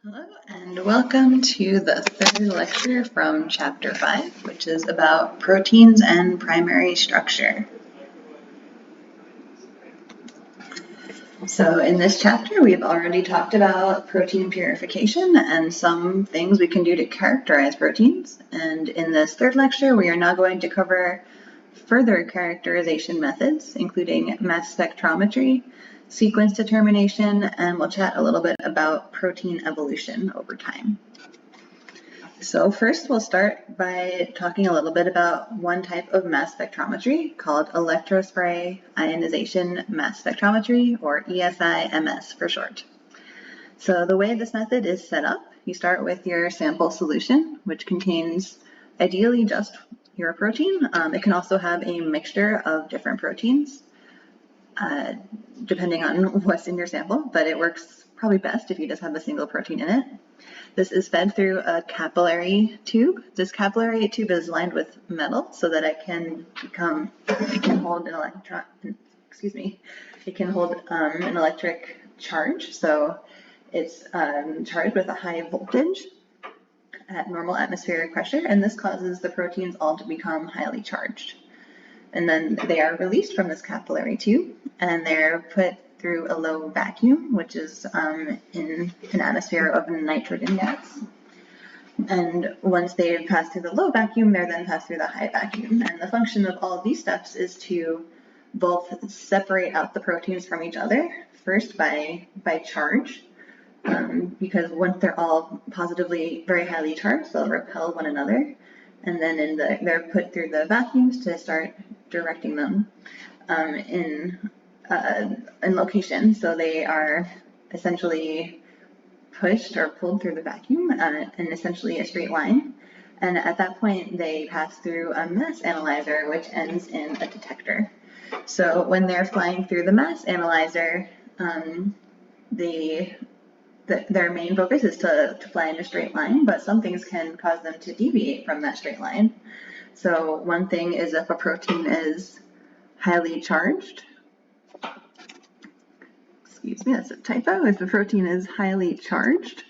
Hello and welcome to the third lecture from Chapter 5, which is about proteins and primary structure. So in this chapter, we've already talked about protein purification and some things we can do to characterize proteins. And in this third lecture, we are now going to cover further characterization methods, including mass spectrometry, sequence determination, and we'll chat a little bit about protein evolution over time. So first we'll start by talking a little bit about one type of mass spectrometry called electrospray ionization mass spectrometry, or ESI-MS for short. So the way this method is set up, you start with your sample solution, which contains ideally just your protein. It can also have a mixture of different proteins, depending on what's in your sample, but it works probably best if you just have a single protein in it. This is fed through a capillary tube. This capillary tube is lined with metal so that it can hold an electron, it can hold an electric charge. So it's charged with a high voltage at normal atmospheric pressure, and this causes the proteins all to become highly charged. And then they are released from this capillary tube, and they're put through a low vacuum, which is in an atmosphere of nitrogen gas. And once they pass through the low vacuum, they're then passed through the high vacuum. And the function of all of these steps is to both separate out the proteins from each other, first by charge, because once they're all positively very highly charged, they'll repel one another. And then they're put through the vacuums to start directing them in location. So they are essentially pushed or pulled through the vacuum in essentially a straight line. And at that point, they pass through a mass analyzer, which ends in a detector. So when they're flying through the mass analyzer, their main focus is to fly in a straight line, but some things can cause them to deviate from that straight line. So one thing is if a protein is highly charged. Excuse me, that's a typo. If the protein is highly charged,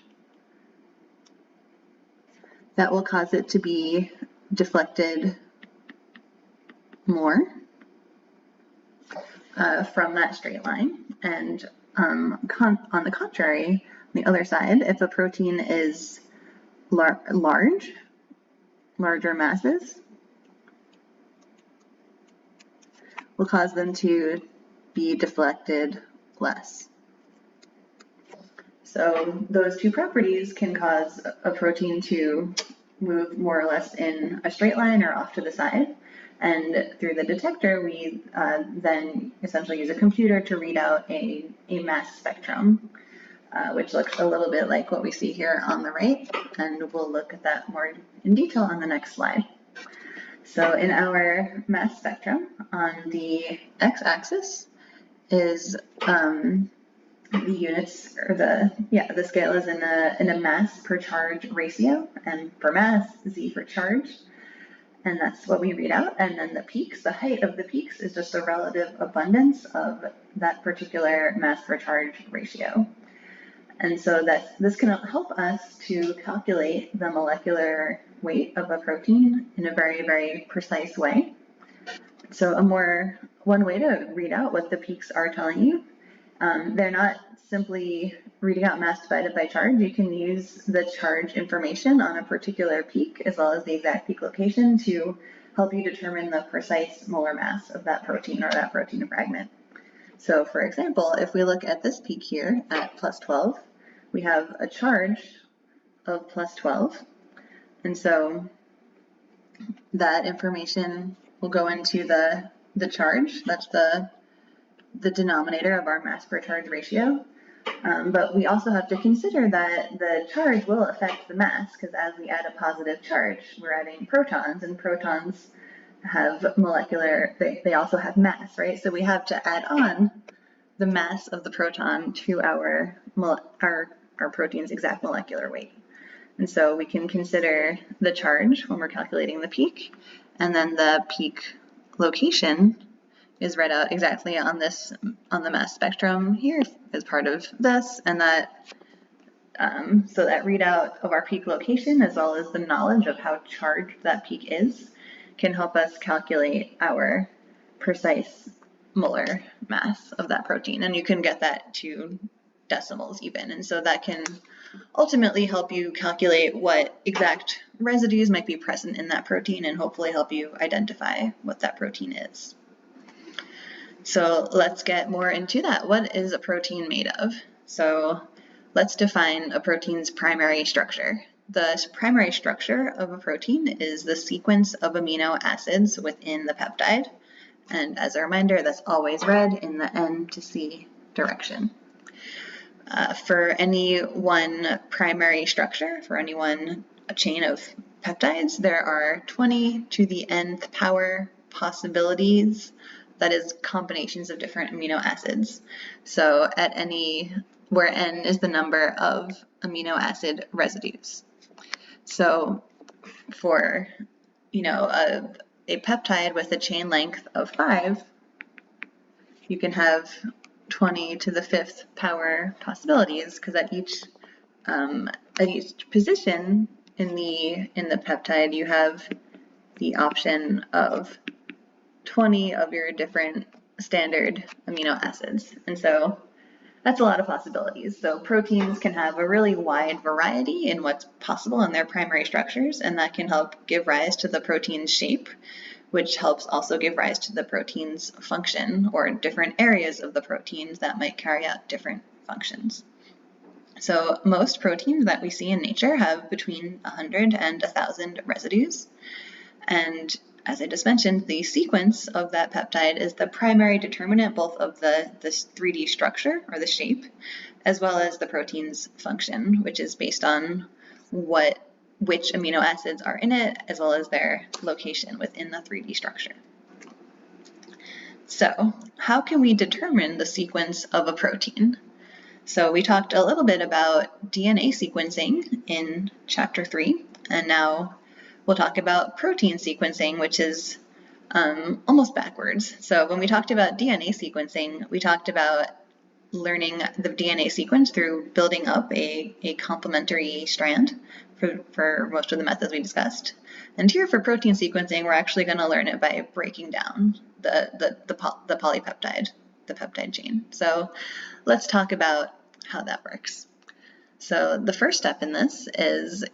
that will cause it to be deflected more from that straight line. And on the contrary, on the other side, if a protein is larger masses, will cause them to be deflected less. So those two properties can cause a protein to move more or less in a straight line or off to the side. And through the detector, we then essentially use a computer to read out a mass spectrum, which looks a little bit like what we see here on the right. And we'll look at that more in detail on the next slide. So in our mass spectrum, on the x-axis is the units, or the scale is in a mass per charge ratio, and for mass, Z for charge, and that's what we read out. And then the peaks, the height of the peaks, is just the relative abundance of that particular mass per charge ratio. And so this can help us to calculate the molecular weight of a protein in a very, very precise way. So one way to read out what the peaks are telling you, they're not simply reading out mass divided by charge. You can use the charge information on a particular peak as well as the exact peak location to help you determine the precise molar mass of that protein or that protein fragment. So for example, if we look at this peak here at plus 12, we have a charge of plus 12. And so that information will go into the charge. That's the denominator of our mass per charge ratio. But we also have to consider that the charge will affect the mass, because as we add a positive charge, we're adding protons, and protons have they also have mass, right? So we have to add on the mass of the proton to our protein's exact molecular weight. And so we can consider the charge when we're calculating the peak, and then the peak location is read out exactly on the mass spectrum here as part of this, and that So that readout of our peak location, as well as the knowledge of how charged that peak is, can help us calculate our precise molar mass of that protein. And you can get that to decimals even. And so that can ultimately help you calculate what exact residues might be present in that protein and hopefully help you identify what that protein is. So let's get more into that. What is a protein made of? So let's define a protein's primary structure. The primary structure of a protein is the sequence of amino acids within the peptide. And as a reminder, that's always read in the N to C direction. For any one primary structure, for any one chain of peptides, there are 20 to the nth power possibilities, that is combinations of different amino acids. So at where N is the number of amino acid residues. So for, a peptide with a chain length of 5, you can have 20 to the 5th power possibilities, because at each position in the peptide, you have the option of 20 of your different standard amino acids. And so that's a lot of possibilities. So proteins can have a really wide variety in what's possible in their primary structures, and that can help give rise to the protein's shape, which helps also give rise to the protein's function, or different areas of the proteins that might carry out different functions. So most proteins that we see in nature have between 100 and 1,000 residues. And as I just mentioned, the sequence of that peptide is the primary determinant both of this 3D structure, or the shape, as well as the protein's function, which is based on which amino acids are in it, as well as their location within the 3D structure. So how can we determine the sequence of a protein? So we talked a little bit about DNA sequencing in chapter 3, and now we'll talk about protein sequencing, which is almost backwards. So when we talked about DNA sequencing, we talked about learning the DNA sequence through building up a complementary strand for most of the methods we discussed. And here for protein sequencing, we're actually going to learn it by breaking down the polypeptide, the peptide chain. So let's talk about how that works. So the first step in this is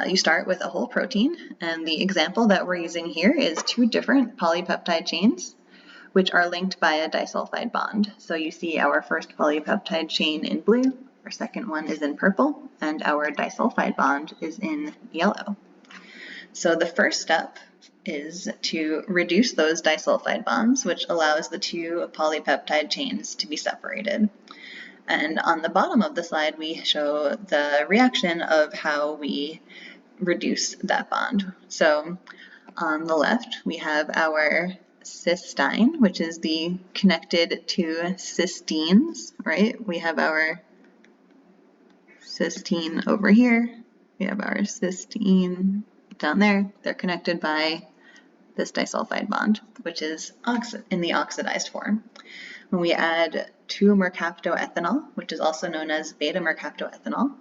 you start with a whole protein, and the example that we're using here is 2 different polypeptide chains, which are linked by a disulfide bond. So you see our first polypeptide chain in blue, our second one is in purple, and our disulfide bond is in yellow. So the first step is to reduce those disulfide bonds, which allows the 2 polypeptide chains to be separated. And on the bottom of the slide, we show the reaction of how we reduce that bond. So on the left, we have our cysteine, which is the connected to cysteines, right? We have our cysteine over here. We have our cysteine down there. They're connected by this disulfide bond, which is in the oxidized form. When we add 2-mercaptoethanol, which is also known as beta-mercaptoethanol,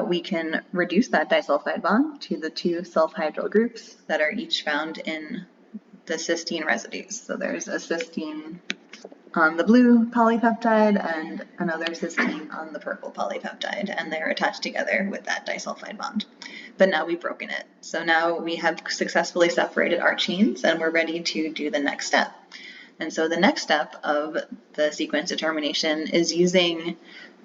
we can reduce that disulfide bond to the 2 sulfhydryl groups that are each found in the cysteine residues. So there's a cysteine on the blue polypeptide and another cysteine on the purple polypeptide, and they're attached together with that disulfide bond. But now we've broken it. So now we have successfully separated our chains, and we're ready to do the next step. And so the next step of the sequence determination is using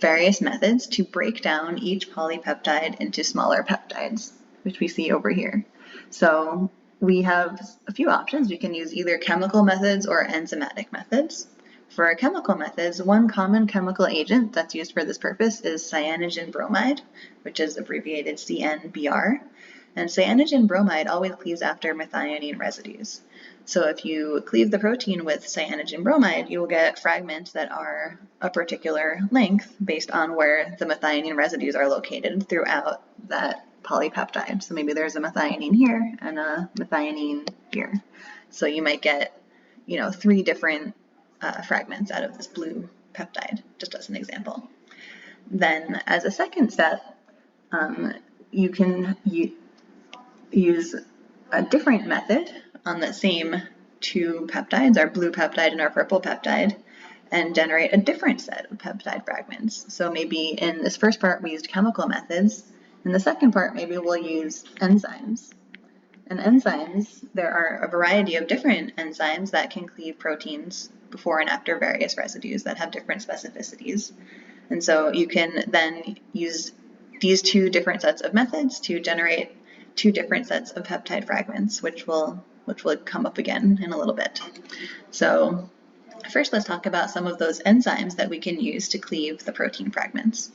various methods to break down each polypeptide into smaller peptides, which we see over here. So we have a few options. We can use either chemical methods or enzymatic methods. For our chemical methods, one common chemical agent that's used for this purpose is cyanogen bromide, which is abbreviated CNBr. And cyanogen bromide always cleaves after methionine residues. So if you cleave the protein with cyanogen bromide, you will get fragments that are a particular length based on where the methionine residues are located throughout that polypeptide. So maybe there's a methionine here and a methionine here. So you might get, 3 different fragments out of this blue peptide, just as an example. Then as a second step, you can use a different method on the same two peptides, our blue peptide and our purple peptide, and generate a different set of peptide fragments. So maybe in this first part we used chemical methods. In the second part, maybe we'll use enzymes. And enzymes, there are a variety of different enzymes that can cleave proteins before and after various residues that have different specificities. And so you can then use these two different sets of methods to generate two different sets of peptide fragments, which will come up again in a little bit. So first, let's talk about some of those enzymes that we can use to cleave the protein fragments.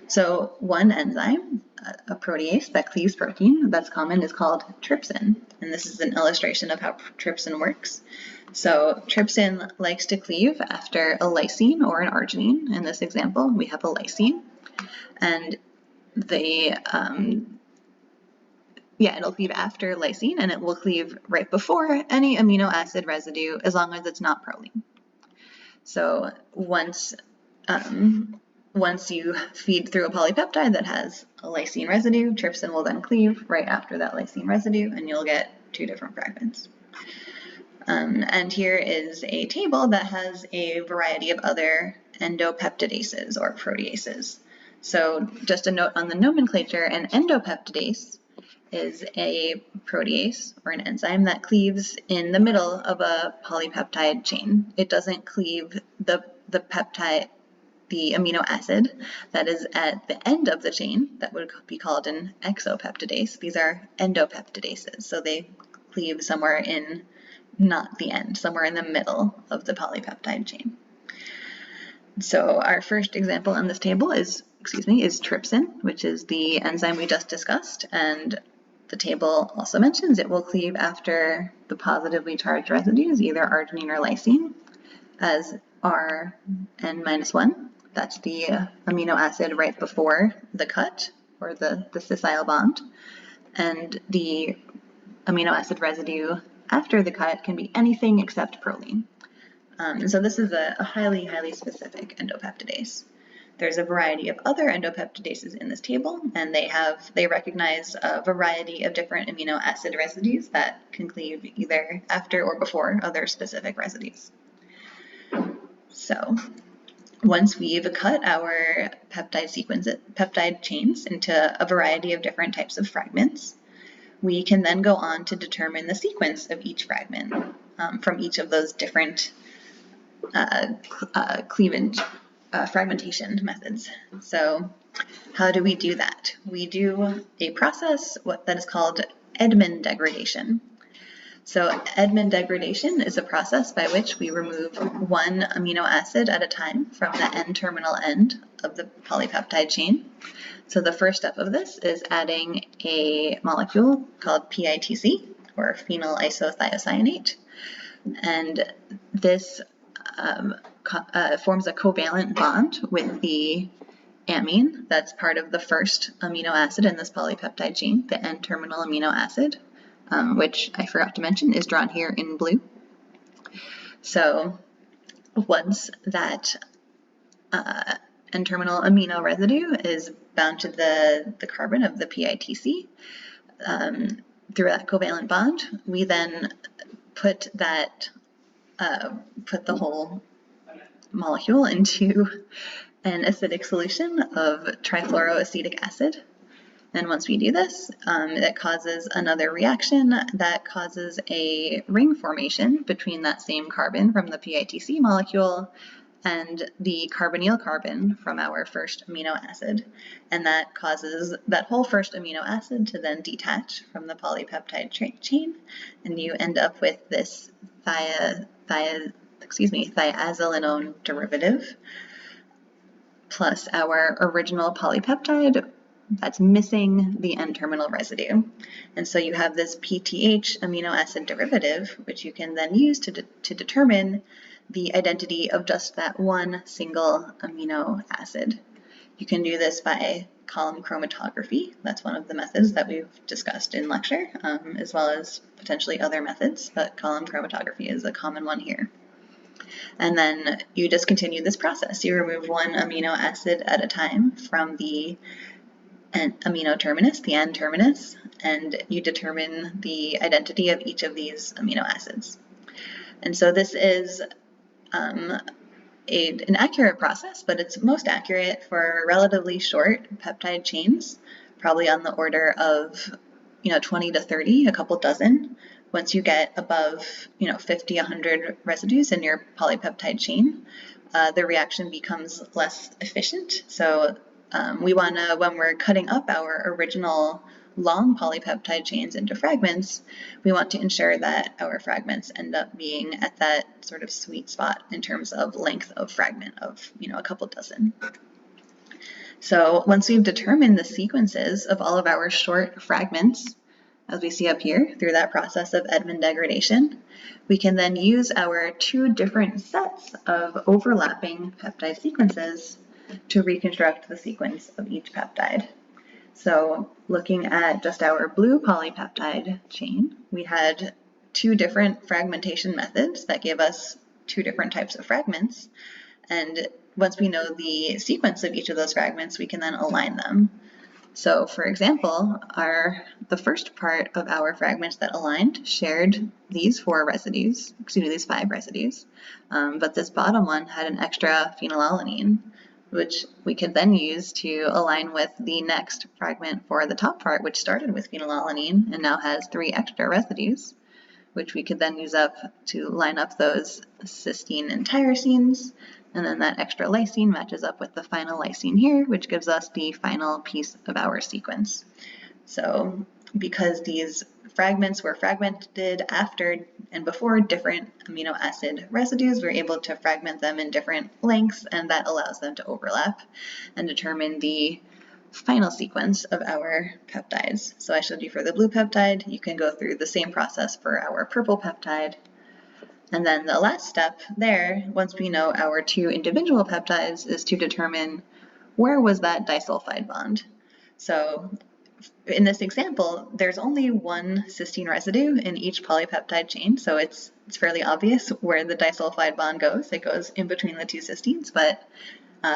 So one enzyme, a protease that cleaves protein that's common, is called trypsin. And this is an illustration of how trypsin works. So trypsin likes to cleave after a lysine or an arginine. In this example, we have a lysine. And it'll cleave after lysine, and it will cleave right before any amino acid residue as long as it's not proline. So once you feed through a polypeptide that has a lysine residue, trypsin will then cleave right after that lysine residue, and you'll get two different fragments. And here is a table that has a variety of other endopeptidases or proteases. So just a note on the nomenclature, an endopeptidase is a protease or an enzyme that cleaves in the middle of a polypeptide chain. It doesn't cleave the peptide, the amino acid that is at the end of the chain. That would be called an exopeptidase. These are endopeptidases, so they cleave somewhere in, not the end, somewhere in the middle of the polypeptide chain. So our first example on this table is trypsin, which is the enzyme we just discussed, and the table also mentions it will cleave after the positively charged residues, either arginine or lysine, as Rn-1. That's the amino acid right before the cut, or the scissile bond. And the amino acid residue after the cut can be anything except proline. So this is a highly, highly specific endopeptidase. There's a variety of other endopeptidases in this table, and they recognize a variety of different amino acid residues that can cleave either after or before other specific residues. So once we've cut our peptide chains into a variety of different types of fragments, we can then go on to determine the sequence of each fragment from each of those different fragmentation methods. So how do we do that? We do a process that is called Edmond degradation. So Edmond degradation is a process by which we remove one amino acid at a time from the N-terminal end of the polypeptide chain. So the first step of this is adding a molecule called PITC, or phenyl isothiocyanate, and this forms a covalent bond with the amine that's part of the first amino acid in this polypeptide chain, the N-terminal amino acid, which I forgot to mention is drawn here in blue. So once that N-terminal amino residue is bound to the carbon of the PITC through that covalent bond, we then put the whole molecule into an acidic solution of trifluoroacetic acid. And once we do this, that causes another reaction that causes a ring formation between that same carbon from the PITC molecule and the carbonyl carbon from our first amino acid. And that causes that whole first amino acid to then detach from the polypeptide chain, and you end up with this thiazolinone derivative plus our original polypeptide that's missing the N-terminal residue. And so you have this PTH amino acid derivative, which you can then use to determine the identity of just that one single amino acid. You can do this by column chromatography. That's one of the methods that we've discussed in lecture, as well as potentially other methods, but column chromatography is a common one here. And then you just continue this process. You remove one amino acid at a time from the amino terminus, the N terminus, and you determine the identity of each of these amino acids. And so this is an accurate process, but it's most accurate for relatively short peptide chains, probably on the order of 20 to 30, a couple dozen. Once you get above 50, 100 residues in your polypeptide chain, the reaction becomes less efficient. So we want to, when we're cutting up our original long polypeptide chains into fragments, we want to ensure that our fragments end up being at that sort of sweet spot in terms of length of fragment of a couple dozen. So once we've determined the sequences of all of our short fragments, as we see up here through that process of Edman degradation, we can then use our two different sets of overlapping peptide sequences to reconstruct the sequence of each peptide. So looking at just our blue polypeptide chain, we had two different fragmentation methods that give us two different types of fragments. And once we know the sequence of each of those fragments, we can then align them. So for example, the first part of our fragments that aligned shared these 5 residues, but this bottom one had an extra phenylalanine, which we could then use to align with the next fragment for the top part, which started with phenylalanine and now has 3 extra residues, which we could then use up to line up those cysteine and tyrosines. And then that extra lysine matches up with the final lysine here, which gives us the final piece of our sequence. So because these fragments were fragmented after and before different amino acid residues, we're able to fragment them in different lengths, and that allows them to overlap and determine the final sequence of our peptides. So I showed you for the blue peptide, you can go through the same process for our purple peptide. And then the last step there, once we know our 2 individual peptides, is to determine where was that disulfide bond. So in this example, there's only 1 cysteine residue in each polypeptide chain, so it's fairly obvious where the disulfide bond goes. It goes in between the 2 cysteines, but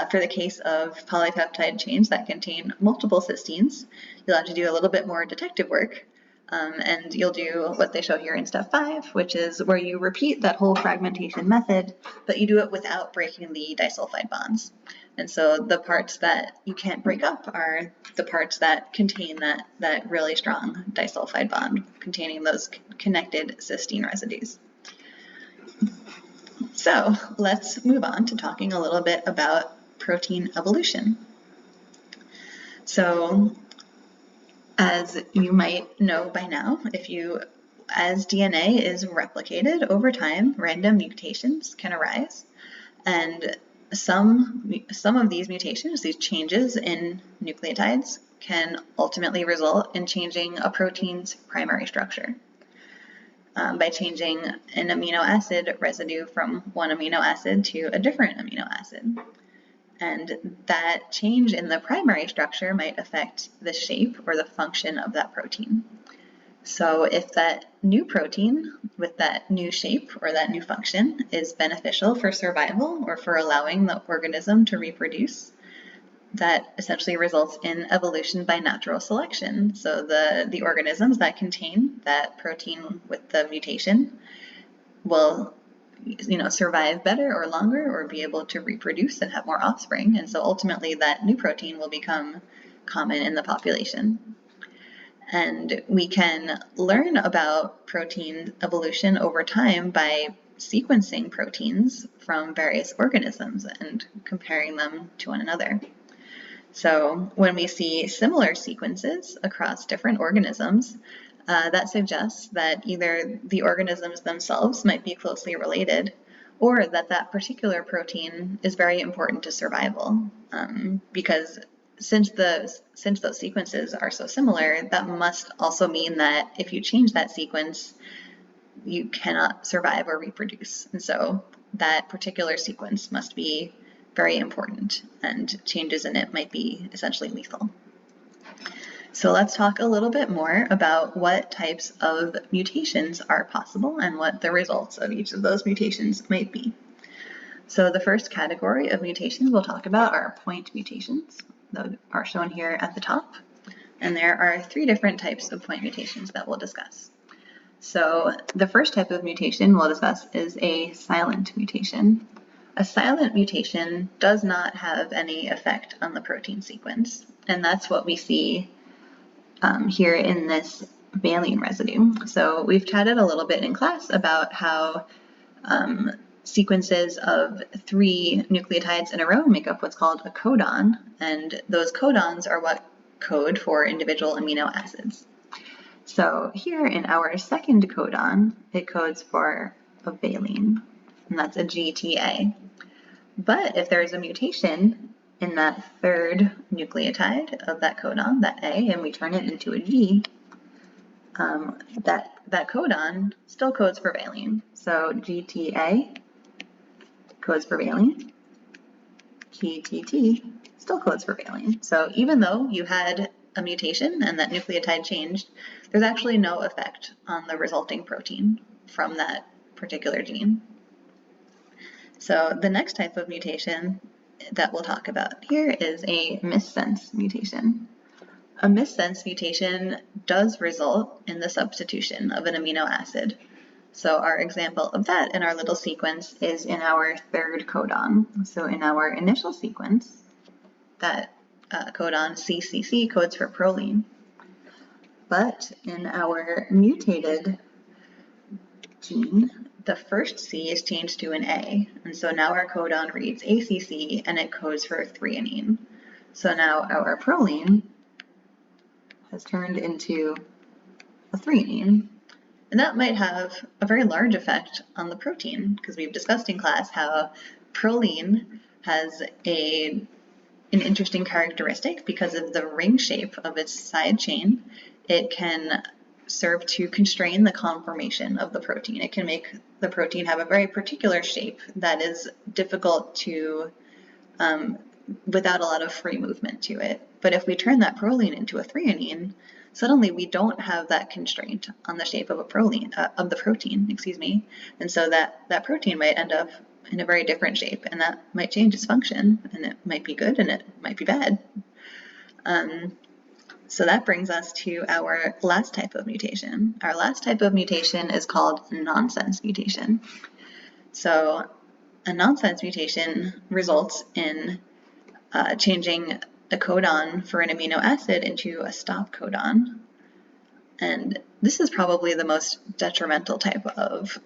for the case of polypeptide chains that contain multiple cysteines, you'll have to do a little bit more detective work. And you'll do what they show here in step 5, which is where you repeat that whole fragmentation method, but you do it without breaking the disulfide bonds. And so the parts that you can't break up are the parts that contain that really strong disulfide bond containing those connected cysteine residues. So let's move on to talking a little bit about protein evolution. So as you might know by now, as DNA is replicated over time, random mutations can arise, and some of these mutations, these changes in nucleotides, can ultimately result in changing a protein's primary structure by changing an amino acid residue from one amino acid to a different amino acid. And that change in the primary structure might affect the shape or the function of that protein. So if that new protein with that new shape or that new function is beneficial for survival or for allowing the organism to reproduce, that essentially results in evolution by natural selection. So the organisms that contain that protein with the mutation will survive better or longer or be able to reproduce and have more offspring. And so ultimately that new protein will become common in the population. And we can learn about protein evolution over time by sequencing proteins from various organisms and comparing them to one another. So when we see similar sequences across different organisms, that suggests that either the organisms themselves might be closely related, or that that particular protein is very important to survival. Because since those sequences are so similar, that must also mean that if you change that sequence, you cannot survive or reproduce. And so that particular sequence must be very important, and changes in it might be essentially lethal. So let's talk a little bit more about what types of mutations are possible and what the results of each of those mutations might be. So the first category of mutations we'll talk about are point mutations. Those are shown here at the top. And there are 3 different types of point mutations that we'll discuss. So the first type of mutation we'll discuss is a silent mutation. A silent mutation does not have any effect on the protein sequence, and that's what we see here in this valine residue. So we've chatted a little bit in class about how sequences of 3 nucleotides in a row make up what's called a codon, and those codons are what code for individual amino acids. So here in our second codon, it codes for a valine, and that's a GTA. But if there's a mutation in that third nucleotide of that codon, that A, and we turn it into a G, that codon still codes for valine. So GTA codes for valine, GTT still codes for valine. So even though you had a mutation and that nucleotide changed, there's actually no effect on the resulting protein from that particular gene. So the next type of mutation that we'll talk about here is a missense mutation. A missense mutation does result in the substitution of an amino acid. So our example of that in our little sequence is in our third codon. So in our initial sequence, that codon CCC codes for proline. But in our mutated gene, the first C is changed to an A, and so now our codon reads ACC and it codes for threonine. So now our proline has turned into a threonine, and that might have a very large effect on the protein, because we've discussed in class how proline has an interesting characteristic. Because of the ring shape of its side chain, it can serve to constrain the conformation of the protein. It can make the protein have a very particular shape that is difficult to, without a lot of free movement to it. But if we turn that proline into a threonine, suddenly we don't have that constraint on the shape of the protein, and so that protein might end up in a very different shape, and that might change its function, and it might be good and it might be bad. So that brings us to our last type of mutation. Our last type of mutation is called nonsense mutation. So a nonsense mutation results in changing a codon for an amino acid into a stop codon. And this is probably the most detrimental type of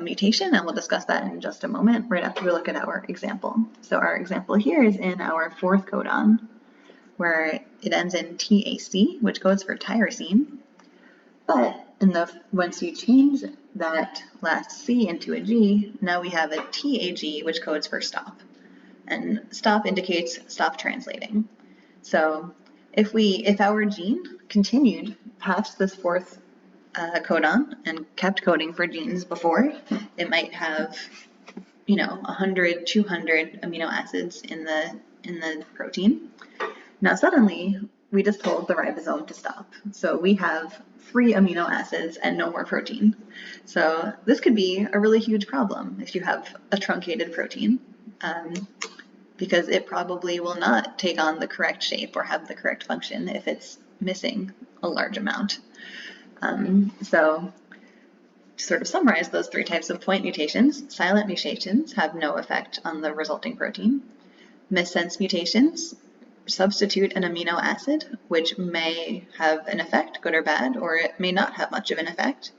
mutation, and we'll discuss that in just a moment, right after we look at our example. So our example here is in our fourth codon, where it ends in TAC, which codes for tyrosine. But once you change that last C into a G, now we have a TAG, which codes for stop. And stop indicates stop translating. So if our gene continued past this fourth codon and kept coding for genes before, it might have 100, 200 amino acids in the protein. Now suddenly we just told the ribosome to stop. So we have 3 amino acids and no more protein. So this could be a really huge problem if you have a truncated protein, because it probably will not take on the correct shape or have the correct function if it's missing a large amount. So to sort of summarize those 3 types of point mutations, silent mutations have no effect on the resulting protein. Missense mutations substitute an amino acid, which may have an effect, good or bad, or it may not have much of an effect.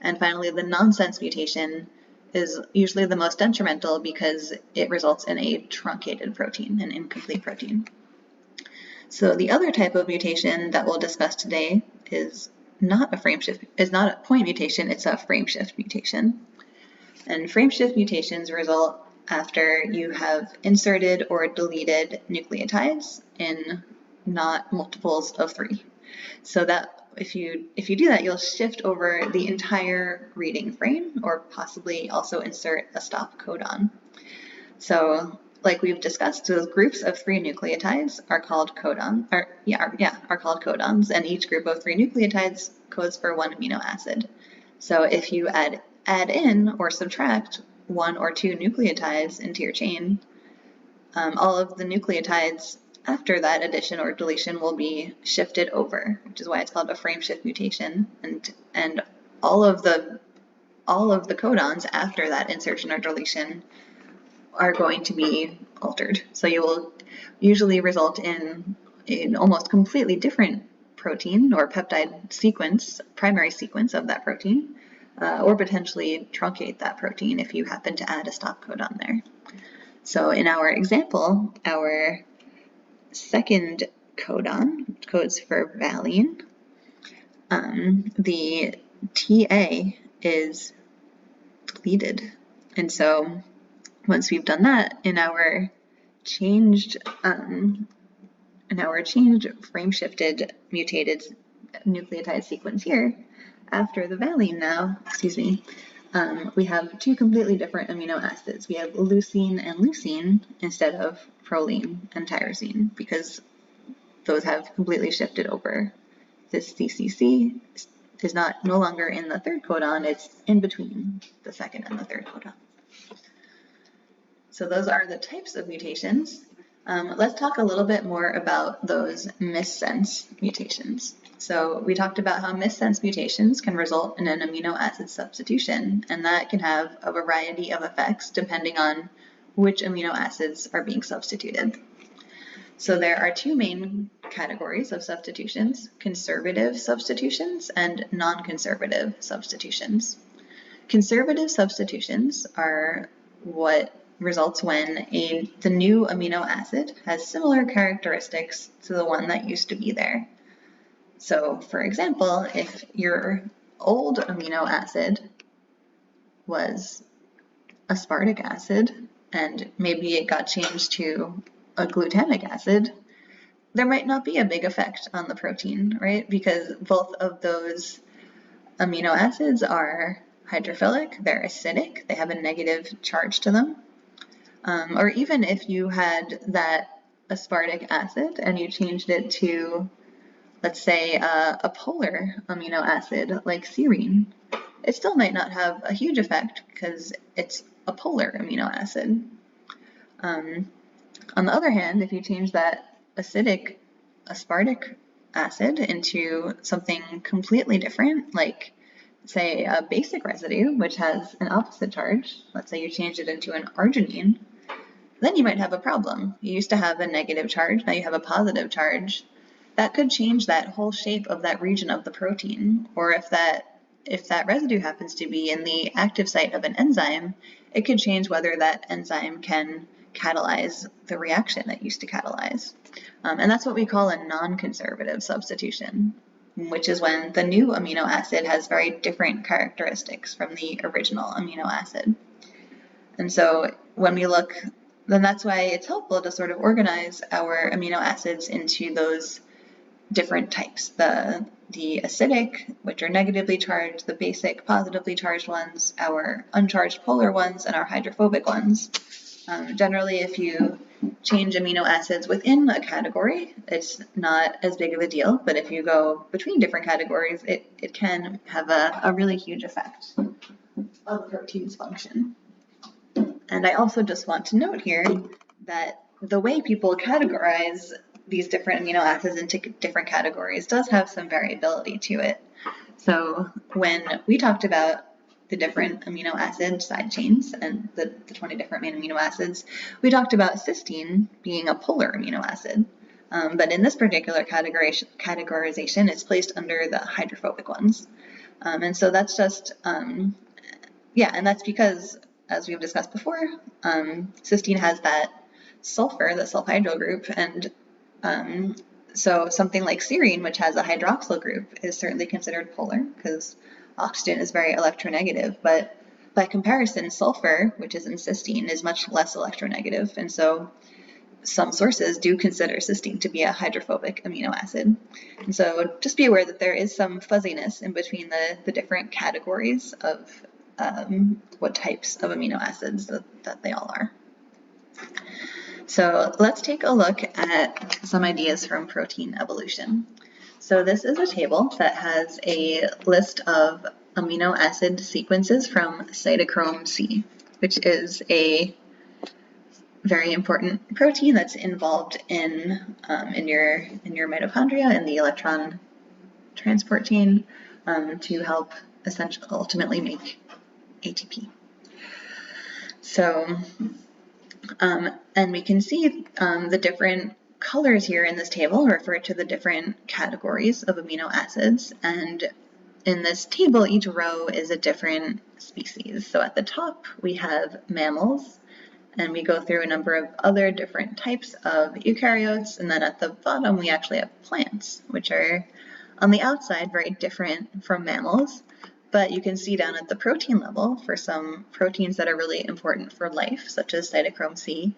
And finally, the nonsense mutation is usually the most detrimental because it results in a truncated protein, an incomplete protein. So the other type of mutation that we'll discuss today is not a point mutation, it's a frameshift mutation. And frameshift mutations result after you have inserted or deleted nucleotides in not multiples of 3. So that if you do that, you'll shift over the entire reading frame, or possibly also insert a stop codon. So like we've discussed, those groups of 3 nucleotides are called codons, and each group of 3 nucleotides codes for 1 amino acid. So if you add in or subtract one or two nucleotides into your chain, all of the nucleotides after that addition or deletion will be shifted over, which is why it's called a frame shift mutation, and all of the codons after that insertion or deletion are going to be altered. So you will usually result in an almost completely different protein or peptide sequence, primary sequence of that protein, or potentially truncate that protein if you happen to add a stop codon there. So in our example, our second codon, which codes for valine, the TA is deleted. And so once we've done that, in our changed frame shifted mutated nucleotide sequence here, after the valine now, we have two completely different amino acids. We have leucine and leucine instead of proline and tyrosine, because those have completely shifted over. This CCC is no longer in the third codon, it's in between the second and the third codon. So those are the types of mutations. Let's talk a little bit more about those missense mutations. So we talked about how missense mutations can result in an amino acid substitution, and that can have a variety of effects depending on which amino acids are being substituted. So there are two main categories of substitutions: conservative substitutions and non-conservative substitutions. Conservative substitutions are what results when the new amino acid has similar characteristics to the one that used to be there. So, for example, if your old amino acid was aspartic acid and maybe it got changed to a glutamic acid, there might not be a big effect on the protein, right? Because both of those amino acids are hydrophilic, they're acidic, they have a negative charge to them. Or even if you had that aspartic acid and you changed it to, let's say, a polar amino acid like serine, it still might not have a huge effect because it's a polar amino acid. On the other hand, if you change that acidic aspartic acid into something completely different, like say a basic residue, which has an opposite charge, let's say you changed it into an arginine, then you might have a problem. You used to have a negative charge, now you have a positive charge. That could change that whole shape of that region of the protein. Or if that residue happens to be in the active site of an enzyme, it could change whether that enzyme can catalyze the reaction that used to catalyze. And that's what we call a non-conservative substitution, which is when the new amino acid has very different characteristics from the original amino acid. And so when we look, then that's why it's helpful to sort of organize our amino acids into those different types. The acidic, which are negatively charged, the basic, positively charged ones, our uncharged polar ones, and our hydrophobic ones. Generally, if you change amino acids within a category, it's not as big of a deal, but if you go between different categories, it can have a really huge effect on the protein's function. And I also just want to note here that the way people categorize these different amino acids into different categories does have some variability to it. So when we talked about the different amino acid side chains and the 20 different main amino acids, we talked about cysteine being a polar amino acid. But in this particular categorization, it's placed under the hydrophobic ones. And so that's just, and that's because, as we've discussed before, cysteine has that sulfur, the sulfhydryl group, and so something like serine, which has a hydroxyl group, is certainly considered polar because oxygen is very electronegative, but by comparison, sulfur, which is in cysteine, is much less electronegative, and so some sources do consider cysteine to be a hydrophobic amino acid. And so just be aware that there is some fuzziness in between the different categories of what types of amino acids that they all are. So let's take a look at some ideas from protein evolution. So this is a table that has a list of amino acid sequences from cytochrome C. which is a very important protein that's involved in your mitochondria in the electron transport chain to help essentially ultimately make ATP. So, and we can see the different colors here in this table refer to the different categories of amino acids, and in this table each row is a different species. So at the top we have mammals, and we go through a number of other different types of eukaryotes, and then at the bottom we actually have plants, which are on the outside very different from mammals, but you can see down at the protein level for some proteins that are really important for life, such as cytochrome C,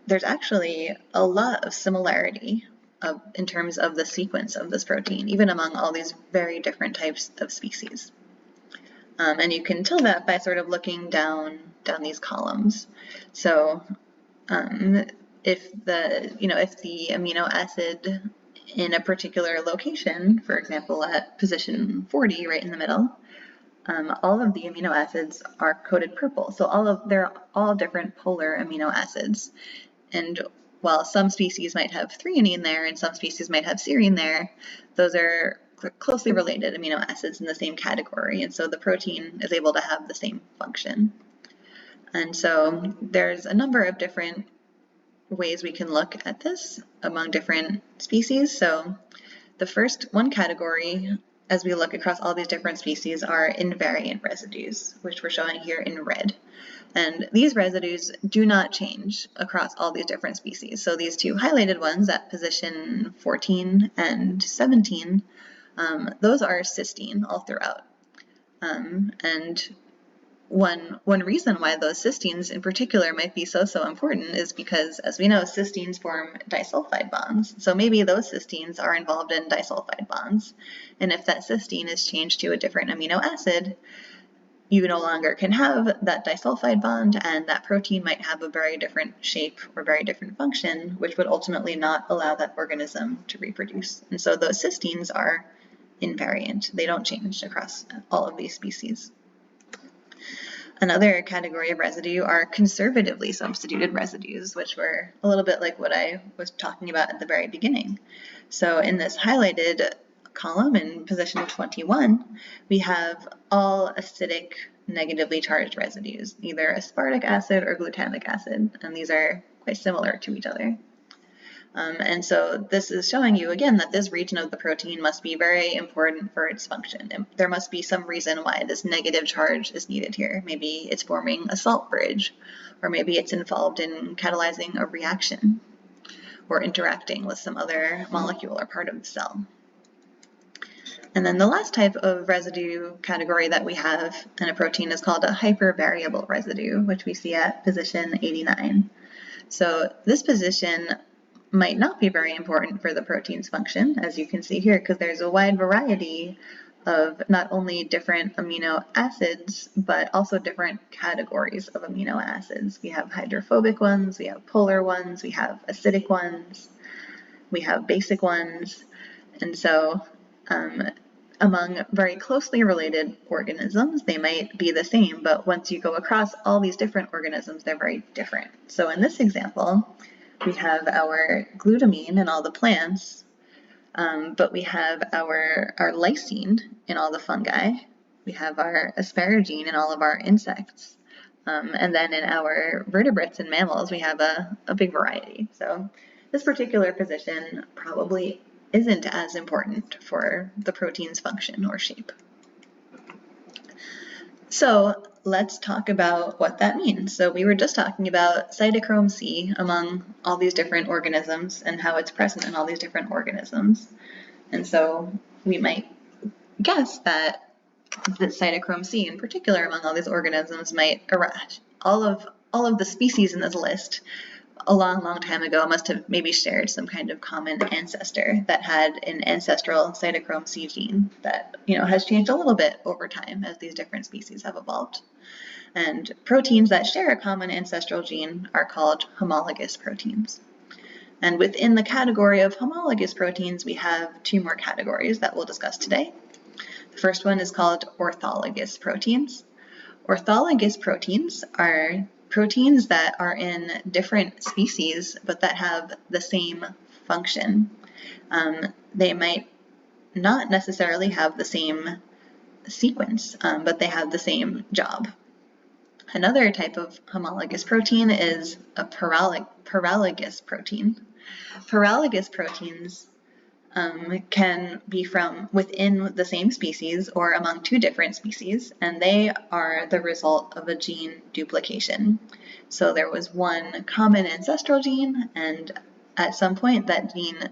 there's actually a lot of similarity in terms of the sequence of this protein, even among all these very different types of species. And you can tell that by sort of looking down these columns. So if the amino acid in a particular location, for example at position 40 right in the middle, all of the amino acids are coded purple. So they're all different polar amino acids. And while some species might have threonine there and some species might have serine there, those are closely related amino acids in the same category, and so the protein is able to have the same function. And so there's a number of different ways we can look at this among different species. So the first one category, as we look across all these different species, are invariant residues, which we're showing here in red. And these residues do not change across all these different species. So these two highlighted ones at position 14 and 17, those are cysteine all throughout. And one reason why those cysteines in particular might be so important is because, as we know, cysteines form disulfide bonds. So maybe those cysteines are involved in disulfide bonds. And if that cysteine is changed to a different amino acid, you no longer can have that disulfide bond, and that protein might have a very different shape or very different function, which would ultimately not allow that organism to reproduce. And so those cysteines are invariant. They don't change across all of these species. Another category of residue are conservatively substituted residues, which were a little bit like what I was talking about at the very beginning. So in this highlighted column in position 21, we have all acidic negatively charged residues, either aspartic acid or glutamic acid, and these are quite similar to each other. And so this is showing you again that this region of the protein must be very important for its function. And there must be some reason why this negative charge is needed here. Maybe it's forming a salt bridge, or maybe it's involved in catalyzing a reaction or interacting with some other molecule or part of the cell. And then the last type of residue category that we have in a protein is called a hypervariable residue, which we see at position 89. So this position might not be very important for the protein's function, as you can see here, because there's a wide variety of not only different amino acids, but also different categories of amino acids. We have hydrophobic ones, we have polar ones, we have acidic ones, we have basic ones, and so among very closely related organisms, they might be the same, but once you go across all these different organisms, they're very different. So in this example, we have our glutamine in all the plants, but we have our lysine in all the fungi. We have our asparagine in all of our insects. And then in our vertebrates and mammals, we have a big variety. So this particular position probably isn't as important for the protein's function or shape. So let's talk about what that means. So we were just talking about cytochrome C among all these different organisms and how it's present in all these different organisms. And so we might guess that the cytochrome C in particular among all these organisms might all of the species in this list a long time ago must have maybe shared some kind of common ancestor that had an ancestral cytochrome C gene that has changed a little bit over time as these different species have evolved. And proteins that share a common ancestral gene are called homologous proteins. And within the category of homologous proteins, we have two more categories that we'll discuss today. The first one is called orthologous proteins. Orthologous proteins are proteins that are in different species but that have the same function. They might not necessarily have the same sequence, but they have the same job. Another type of homologous protein is a paralogous protein. Paralogous proteins can be from within the same species or among two different species, and they are the result of a gene duplication. So there was one common ancestral gene, and at some point that gene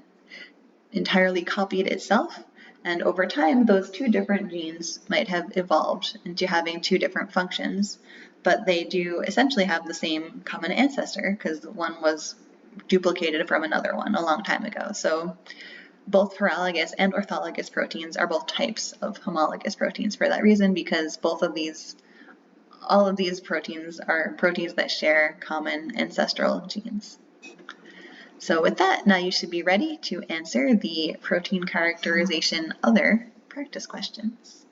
entirely copied itself, and over time those two different genes might have evolved into having two different functions, but they do essentially have the same common ancestor because one was duplicated from another one a long time ago. So both paralogous and orthologous proteins are both types of homologous proteins for that reason, because all of these proteins are proteins that share common ancestral genes. So with that, now you should be ready to answer the protein characterization other practice questions.